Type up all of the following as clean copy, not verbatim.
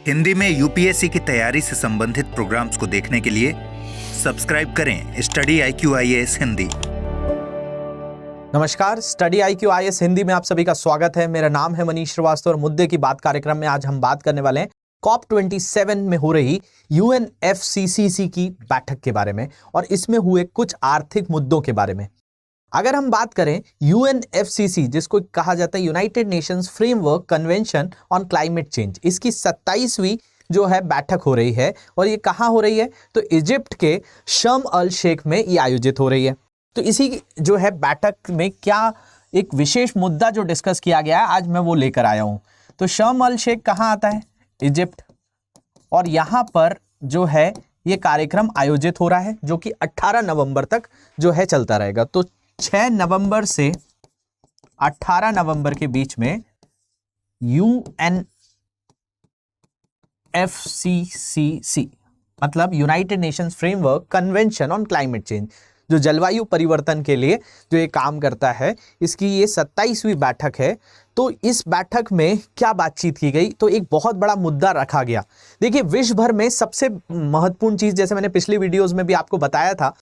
हिंदी में यूपीएससी की तैयारी से संबंधित प्रोग्राम्स को देखने के लिए सब्सक्राइब करें स्टडी IQ IAS हिंदी। नमस्कार, स्टडी IQ IAS हिंदी में आप सभी का स्वागत है। मेरा नाम है मनीष श्रीवास्तव और मुद्दे की बात कार्यक्रम में आज हम बात करने वाले हैं COP27 में हो रही UNFCCC की बैठक के बारे में और इसमें हुए कुछ आर्थिक मुद्दों के बारे में। अगर हम बात करें UNFCCC, जिसको कहा जाता है United Nations framework convention on climate change, इसकी 27वीं जो है बैठक हो रही है और ये कहाँ हो रही है तो इजिप्ट के शर्म अल शेख में ये आयोजित हो रही है। तो इसी जो है बैठक में क्या एक विशेष मुद्दा जो डिस्कस किया गया है आज मैं वो लेकर आया हूँ। तो शर्म अल शेख कहाँ आता है? इजिप्ट। और यहाँ पर जो है ये कार्यक्रम आयोजित हो रहा है जो कि 18 नवंबर तक जो है चलता रहेगा। तो 6 नवंबर से 18 नवंबर के बीच में UNFCCC मतलब United Nations framework convention on climate change, जो जलवायु परिवर्तन के लिए जो ये काम करता है, इसकी ये 27वीं बैठक है। तो इस बैठक में क्या बातचीत की गई तो एक बहुत बड़ा मुद्दा रखा गया। देखिए, विश्व भर में सबसे महत्वपूर्ण चीज, जैसे मैंने पिछली वीडियोस में भी आपको बताया था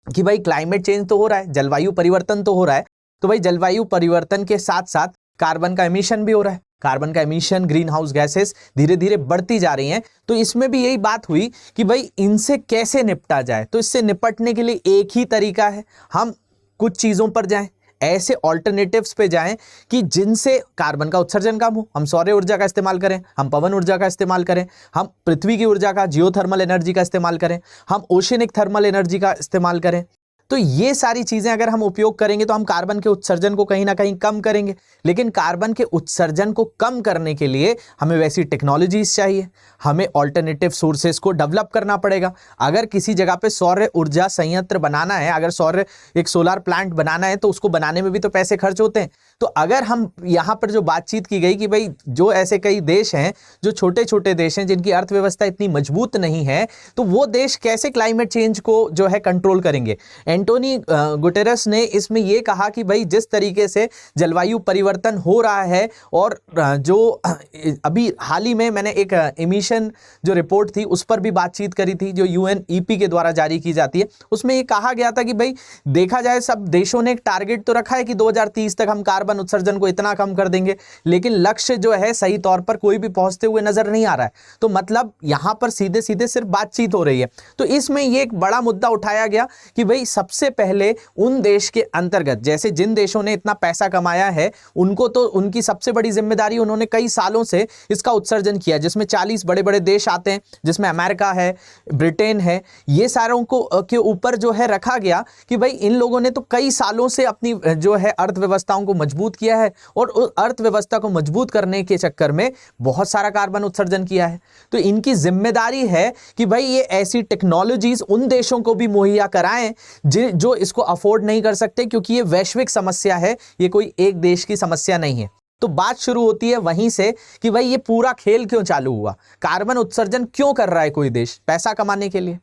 कि भाई क्लाइमेट चेंज तो हो रहा है, जलवायु परिवर्तन तो हो रहा है, तो भाई जलवायु परिवर्तन के साथ साथ कार्बन का एमिशन भी हो रहा है। कार्बन का एमिशन, ग्रीन हाउस गैसेस धीरे धीरे बढ़ती जा रही हैं। तो इसमें भी यही बात हुई कि भाई इनसे कैसे निपटा जाए। तो इससे निपटने के लिए एक ही तरीका है, हम कुछ चीज़ों पर जाएं, ऐसे ऑल्टरनेटिव्स पे जाएं कि जिनसे कार्बन का उत्सर्जन कम हो। हम सौर ऊर्जा का इस्तेमाल करें, हम पवन ऊर्जा का इस्तेमाल करें, हम पृथ्वी की ऊर्जा का जियोथर्मल एनर्जी का इस्तेमाल करें, हम ओशनिक थर्मल एनर्जी का इस्तेमाल करें। तो ये सारी चीजें अगर हम उपयोग करेंगे तो हम कार्बन के उत्सर्जन को कहीं ना कहीं कम करेंगे। लेकिन कार्बन के उत्सर्जन को कम करने के लिए हमें वैसी टेक्नोलॉजीज चाहिए, हमें ऑल्टरनेटिव सोर्सेस को डेवलप करना पड़ेगा। अगर किसी जगह पे सौर ऊर्जा संयंत्र बनाना है, अगर एक सोलर प्लांट बनाना है तो उसको बनाने में भी तो पैसे खर्च होते हैं। तो अगर हम यहाँ पर जो बातचीत की गई कि भाई जो ऐसे कई देश हैं, जो छोटे छोटे देश हैं जिनकी अर्थव्यवस्था इतनी मजबूत नहीं है, तो वो देश कैसे क्लाइमेट चेंज को जो है कंट्रोल करेंगे। एंटोनी गुटेरस ने इसमें यह कहा कि भाई जिस तरीके से जलवायु परिवर्तन हो रहा है और जो अभी हाल ही में मैंने एक एमिशन जो रिपोर्ट थी उस पर भी बातचीत करी थी, जो UNEP के द्वारा जारी की जाती है। उसमें यह कहा गया था कि भाई देखा जाए सब देशों ने एक टारगेट तो रखा है कि 2030 तक हम कार्बन उत्सर्जन को इतना कम कर देंगे, लेकिन लक्ष्य जो है सही तौर पर कोई भी पहुंचते हुए नजर नहीं आ रहा है। तो मतलब यहां पर सीधे सीधे सिर्फ बातचीत हो रही है। तो इसमें यह एक बड़ा मुद्दा उठाया गया कि भाई सबसे पहले उन देश के अंतर्गत, जैसे जिन देशों ने इतना पैसा कमाया है उनको तो उनकी सबसे बड़ी जिम्मेदारी, उन्होंने कई सालों से इसका उत्सर्जन किया, जिसमें 40 बड़े बड़े देश आते हैं, जिसमें अमेरिका है, ब्रिटेन है, ये सारों को के ऊपर जो है रखा गया कि भाई इन लोगों ने तो कई सालों से अपनी जो है अर्थव्यवस्थाओं को मजबूत किया है और उस अर्थव्यवस्था को मजबूत करने के चक्कर में बहुत सारा कार्बन उत्सर्जन किया है। तो इनकी जिम्मेदारी है कि भाई ये ऐसी टेक्नोलॉजीज उन देशों को भी मुहैया कराएं जो इसको अफोर्ड नहीं कर सकते, क्योंकि ये वैश्विक समस्या है, ये कोई एक देश की समस्या नहीं है। तो बात शुरू होती है वहीं से कि भाई ये पूरा खेल क्यों चालू हुआ, कार्बन उत्सर्जन क्यों कर रहा है कोई देश? पैसा कमाने के लिए।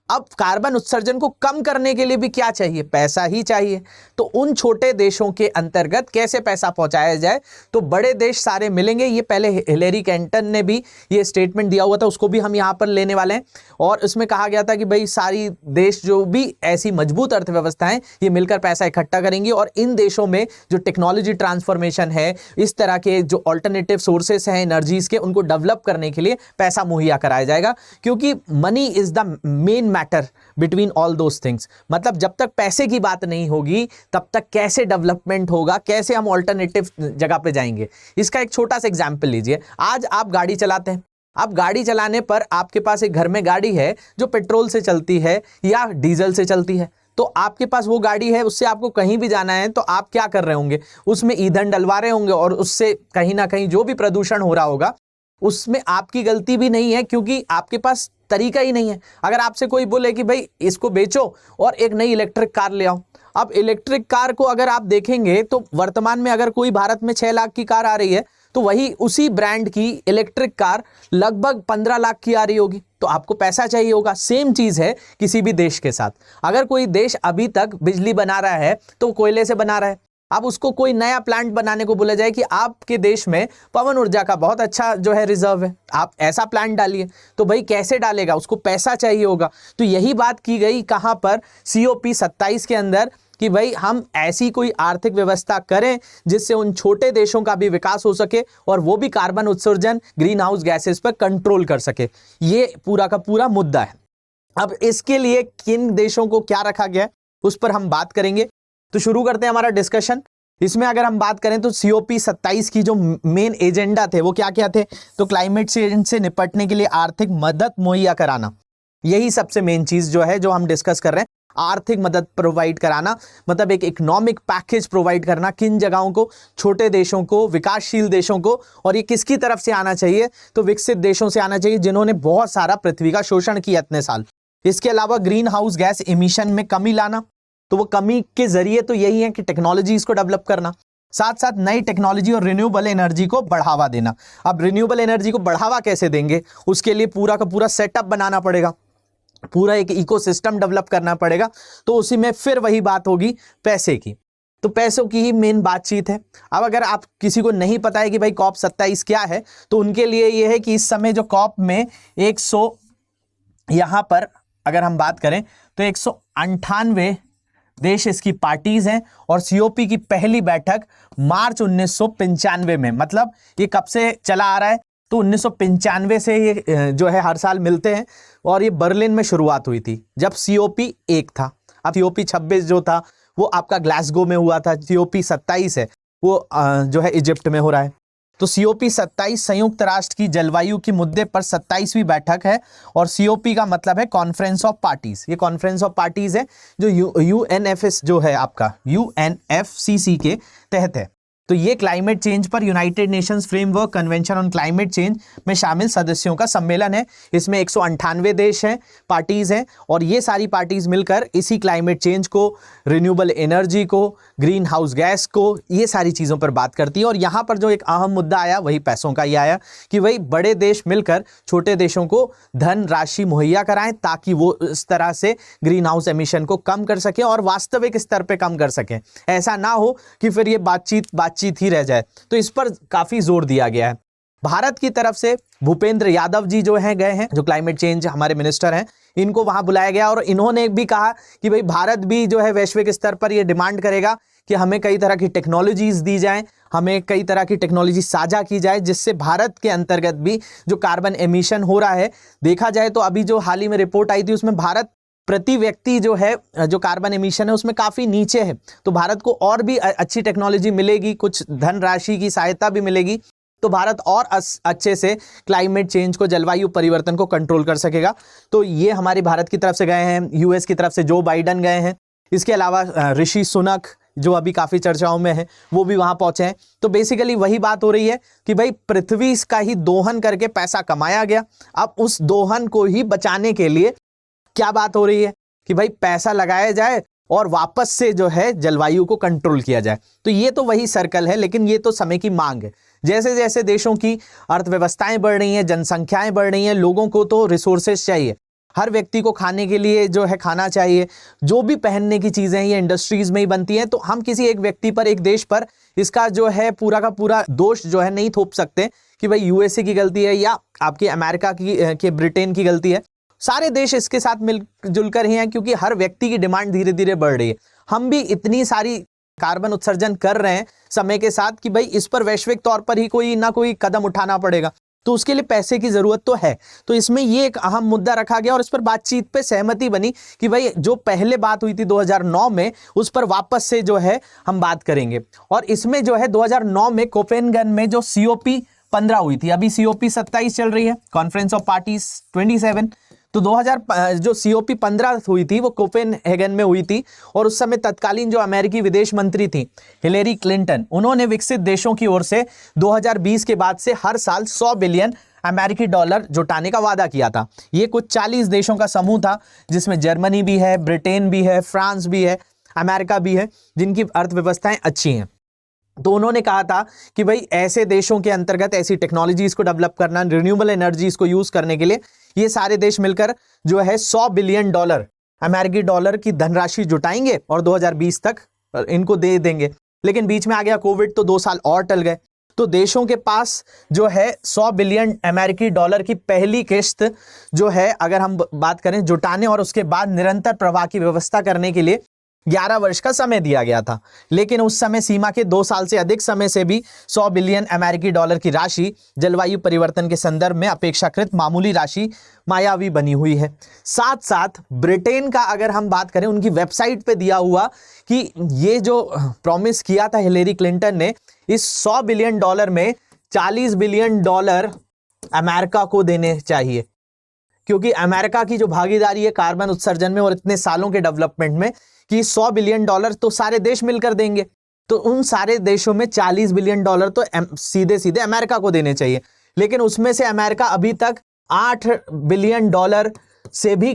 अब कार्बन उत्सर्जन को कम करने के लिए भी क्या चाहिए? पैसा ही चाहिए। तो उन छोटे देशों के अंतर्गत कैसे पैसा पहुंचाया जाए? तो बड़े देश सारे मिलेंगे। ये पहले हिलेरी क्लिंटन ने भी ये स्टेटमेंट दिया हुआ था, उसको भी हम यहां पर लेने वाले हैं। और उसमें कहा गया था कि भाई सारी देश जो भी ऐसी मजबूत अर्थव्यवस्थाएं, ये मिलकर पैसा इकट्ठा करेंगी और इन देशों में जो टेक्नोलॉजी ट्रांसफॉर्मेशन है, इस तरह के जो ऑल्टरनेटिव सोर्सेस हैं एनर्जीज के, उनको डेवलप करने के लिए पैसा मुहैया कराया जाएगा। क्योंकि money is the main matter between all those things. मतलब जब तक पैसे की बात नहीं होगी तब तक कैसे डेवलपमेंट होगा, कैसे हम ऑल्टरनेटिव जगह पे जाएंगे। इसका एक छोटा सा एग्जांपल लीजिए। आज आप गाड़ी चलाते हैं, अब गाड़ी चलाने पर आपके पास एक घर में गाड़ी है जो पेट्रोल से चलती है या डीजल से चलती है। तो आपके पास वो गाड़ी है, उससे आपको कहीं भी जाना है तो आप क्या कर रहे होंगे? उसमें ईंधन डलवा रहे होंगे और उससे कहीं ना कहीं जो भी प्रदूषण हो रहा होगा उसमें आपकी गलती भी नहीं है, क्योंकि आपके पास तरीका ही नहीं है। अगर आपसे कोई बोले कि भाई इसको बेचो और एक नई इलेक्ट्रिक कार ले आओ, अब इलेक्ट्रिक कार को अगर आप देखेंगे तो वर्तमान में अगर कोई भारत में 6 लाख की कार आ रही है तो वही उसी ब्रांड की इलेक्ट्रिक कार लगभग 15 लाख की आ रही होगी। तो आपको पैसा चाहिए होगा। सेम चीज है किसी भी देश के साथ। अगर कोई देश अभी तक बिजली बना रहा है तो कोयले से बना रहा है, अब उसको कोई नया प्लांट बनाने को बोला जाए कि आपके देश में पवन ऊर्जा का बहुत अच्छा जो है रिजर्व है, आप ऐसा प्लांट डालिए, तो भाई कैसे डालेगा, उसको पैसा चाहिए होगा। तो यही बात की गई कहाँ पर, COP 27 के अंदर, कि भाई हम ऐसी कोई आर्थिक व्यवस्था करें जिससे उन छोटे देशों का भी विकास हो सके और वो भी कार्बन उत्सर्जन, ग्रीन हाउस गैसेस पर कंट्रोल कर सके। ये पूरा का पूरा मुद्दा है। अब इसके लिए किन देशों को क्या रखा गया है उस पर हम बात करेंगे। तो शुरू करते हैं हमारा डिस्कशन। इसमें अगर हम बात करें तो COP 27 की जो मेन एजेंडा थे वो क्या क्या थे, तो क्लाइमेट चेंज से निपटने के लिए आर्थिक मदद मुहैया कराना, यही सबसे मेन चीज जो है जो हम डिस्कस कर रहे हैं। आर्थिक मदद प्रोवाइड कराना मतलब एक इकोनॉमिक पैकेज प्रोवाइड करना, किन जगहों को, छोटे देशों को, विकासशील देशों को, और ये किसकी तरफ से आना चाहिए, तो विकसित देशों से आना चाहिए जिन्होंने बहुत सारा पृथ्वी का शोषण किया इतने साल। इसके अलावा ग्रीन हाउस गैस इमिशन में कमी लाना, तो वो कमी के जरिए तो यही है कि टेक्नोलॉजीज को डेवलप करना, साथ साथ नई टेक्नोलॉजी और रिन्यूएबल एनर्जी को बढ़ावा देना। अब रिन्यूएबल एनर्जी को बढ़ावा कैसे देंगे, उसके लिए पूरा का पूरा सेटअप बनाना पड़ेगा, पूरा एक इकोसिस्टम डेवलप करना पड़ेगा। तो उसी में फिर वही बात होगी पैसे की, तो पैसों की ही मेन बातचीत है। अब अगर आप किसी को नहीं पता है कि भाई COP 27 क्या है, तो उनके लिए ये है कि इस समय जो COP में 100 यहाँ पर अगर हम बात करें तो 198 देश इसकी पार्टीज हैं, और COP की पहली बैठक मार्च 1995 में, मतलब ये कब से चला आ रहा है, तो 1995 से ये जो है हर साल मिलते हैं, और ये बर्लिन में शुरुआत हुई थी जब COP 1 था। अब COP 26 जो था वो आपका ग्लासगो में हुआ था, COP 27 है वो जो है इजिप्ट में हो रहा है। तो COP 27 संयुक्त राष्ट्र की जलवायु के मुद्दे पर 27वीं बैठक है, और COP का मतलब है कॉन्फ्रेंस ऑफ पार्टीज। ये कॉन्फ्रेंस ऑफ पार्टीज है जो UNFS जो है आपका UNFCC के तहत है। तो ये क्लाइमेट चेंज पर United Nations framework convention on climate change में शामिल सदस्यों का सम्मेलन है। इसमें 198 देश हैं, पार्टीज हैं, और ये सारी पार्टीज मिलकर इसी क्लाइमेट चेंज को, रिन्यूएबल एनर्जी को, ग्रीन हाउस गैस को, ये सारी चीज़ों पर बात करती है। और यहाँ पर जो एक अहम मुद्दा आया वही पैसों का ही आया कि वही बड़े देश मिलकर छोटे देशों को धन राशि मुहैया कराएं ताकि वो इस तरह से ग्रीन हाउस एमिशन को कम कर सकें और वास्तविक स्तर पर कम कर सकें। ऐसा ना हो कि फिर ये बातचीत ही रह जाए। तो इस पर काफी जोर दिया गया है। भारत की तरफ से भूपेंद्र यादव जी जो हैं गए हैं, जो क्लाइमेट चेंज हमारे मिनिस्टर हैं, इनको वहां बुलाया गया, और इन्होंने भी कहा कि भाई भारत भी जो है वैश्विक स्तर पर ये डिमांड करेगा कि हमें कई तरह की टेक्नोलॉजीज दी जाएं, हमें कई तरह की टेक्नोलॉजी साझा की जाए, जिससे भारत के अंतर्गत भी जो कार्बन एमिशन हो रहा है, देखा जाए तो अभी जो हाल ही में रिपोर्ट आई थी उसमें भारत प्रति व्यक्ति जो है जो कार्बन एमिशन है उसमें काफ़ी नीचे है। तो भारत को और भी अच्छी टेक्नोलॉजी मिलेगी, कुछ धनराशि की सहायता भी मिलेगी, तो भारत और अच्छे से क्लाइमेट चेंज को, जलवायु परिवर्तन को कंट्रोल कर सकेगा। तो ये हमारे भारत की तरफ से गए हैं, US की तरफ से जो बाइडन गए हैं, इसके अलावा ऋषि सुनक जो अभी काफ़ी चर्चाओं में है वो भी वहाँ पहुँचे हैं। तो बेसिकली वही बात हो रही है कि भाई पृथ्वी का ही दोहन करके पैसा कमाया गया, अब उस दोहन को ही बचाने के लिए क्या बात हो रही है कि भाई पैसा लगाया जाए और वापस से जो है जलवायु को कंट्रोल किया जाए। तो ये तो वही सर्कल है, लेकिन ये तो समय की मांग है। जैसे जैसे देशों की अर्थव्यवस्थाएं बढ़ रही हैं, जनसंख्याएं बढ़ रही हैं, लोगों को तो रिसोर्सेज चाहिए, हर व्यक्ति को खाने के लिए जो है खाना चाहिए, जो भी पहनने की चीज़ें हैं ये इंडस्ट्रीज में ही बनती हैं। तो हम किसी एक व्यक्ति पर, एक देश पर इसका जो है पूरा का पूरा दोष जो है नहीं थोप सकते कि भाई USA की गलती है या आपकी अमेरिका की ब्रिटेन की गलती है। सारे देश इसके साथ मिलजुल कर ही हैं, क्योंकि हर व्यक्ति की डिमांड धीरे धीरे बढ़ रही है। हम भी इतनी सारी कार्बन उत्सर्जन कर रहे हैं समय के साथ कि भाई इस पर वैश्विक तौर पर ही कोई ना कोई कदम उठाना पड़ेगा, तो उसके लिए पैसे की जरूरत तो है। तो इसमें ये एक अहम मुद्दा रखा गया और इस पर बातचीत पे सहमति बनी कि भाई जो पहले बात हुई थी 2009 में, उस पर वापस से जो है हम बात करेंगे। और इसमें जो है 2009 में कोपेनहेगन में जो COP 15 हुई थी, अभी COP 27 चल रही है, कॉन्फ्रेंस ऑफ पार्टीज 27। तो 2000 जो COP 15 हुई थी वो कोपेनहेगन में हुई थी, और उस समय तत्कालीन जो अमेरिकी विदेश मंत्री थी हिलेरी क्लिंटन, उन्होंने विकसित देशों की ओर से 2020 के बाद से हर साल 100 बिलियन अमेरिकी डॉलर जुटाने का वादा किया था। ये कुछ 40 देशों का समूह था, जिसमें जर्मनी भी है, ब्रिटेन भी है, फ्रांस भी है, अमेरिका भी है, जिनकी अर्थव्यवस्थाएं अच्छी हैं। तो उन्होंने कहा था कि भाई ऐसे देशों के अंतर्गत ऐसी टेक्नोलॉजीज को डेवलप करना, रिन्यूएबल एनर्जीज को यूज करने के लिए ये सारे देश मिलकर जो है 100 बिलियन डॉलर अमेरिकी डॉलर की धनराशि जुटाएंगे और 2020 तक इनको दे देंगे। लेकिन बीच में आ गया कोविड, तो 2 साल और टल गए। तो देशों के पास जो है 100 बिलियन अमेरिकी डॉलर की पहली किस्त जो है, अगर हम बात करें जुटाने और उसके बाद निरंतर प्रवाह की व्यवस्था करने के लिए 11 वर्ष का समय दिया गया था। लेकिन उस समय सीमा के 2 साल से अधिक समय से भी 100 बिलियन अमेरिकी डॉलर की राशि जलवायु परिवर्तन के संदर्भ में अपेक्षाकृत मामूली राशि मायावी बनी हुई है। साथ साथ ब्रिटेन का अगर हम बात करें, उनकी वेबसाइट पे दिया हुआ कि ये जो प्रॉमिस किया था हिलेरी क्लिंटन ने, इस 100 बिलियन डॉलर में 40 बिलियन डॉलर अमेरिका को देने चाहिए, क्योंकि अमेरिका की जो भागीदारी है कार्बन उत्सर्जन में और इतने सालों के डेवलपमेंट में, कि 100 बिलियन डॉलर तो सारे देश मिलकर देंगे, तो उन सारे देशों में 40 बिलियन डॉलर तो सीधे सीधे अमेरिका को देने चाहिए। लेकिन उसमें से अमेरिका अभी तक 8 बिलियन डॉलर से भी,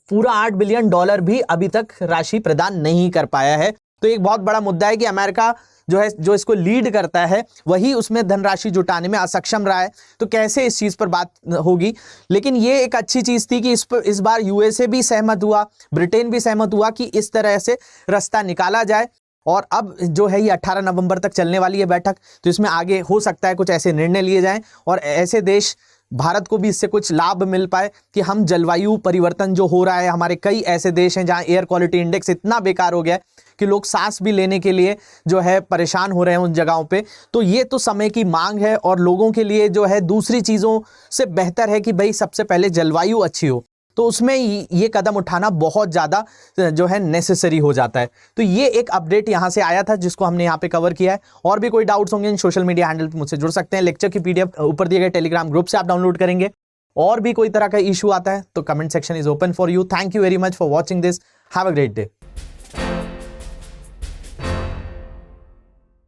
पूरा 8 बिलियन डॉलर भी अभी तक राशि प्रदान नहीं कर पाया है। तो एक बहुत बड़ा मुद्दा है कि अमेरिका जो है, जो इसको लीड करता है, वही उसमें धनराशि जुटाने में असक्षम रहा है। तो कैसे इस चीज पर बात होगी। लेकिन ये एक अच्छी चीज थी कि इस बार यूएसए भी सहमत हुआ, ब्रिटेन भी सहमत हुआ कि इस तरह से रास्ता निकाला जाए। और अब जो है ये 18 नवंबर तक चलने वाली है बैठक, तो इसमें आगे हो सकता है कुछ ऐसे निर्णय लिए जाएं और ऐसे देश, भारत को भी इससे कुछ लाभ मिल पाए कि हम जलवायु परिवर्तन जो हो रहा है, हमारे कई ऐसे देश हैं जहां एयर क्वालिटी इंडेक्स इतना बेकार हो गया है कि लोग सांस भी लेने के लिए जो है परेशान हो रहे हैं उन जगहों पे। तो ये तो समय की मांग है और लोगों के लिए जो है दूसरी चीज़ों से बेहतर है कि भाई सबसे पहले जलवायु अच्छी हो, तो उसमें ये कदम उठाना बहुत ज़्यादा जो है नेसेसरी हो जाता है। तो ये एक अपडेट यहाँ से आया था जिसको हमने यहाँ पे कवर किया है। और भी कोई डाउट्स होंगे इन सोशल मीडिया हैंडल पे मुझसे जुड़ सकते हैं। लेक्चर की पीडीएफ ऊपर दिए गए टेलीग्राम ग्रुप से आप डाउनलोड करेंगे। और भी कोई तरह का इशू आता है तो comment section is open for you. Thank you very much for watching this. Have a great day.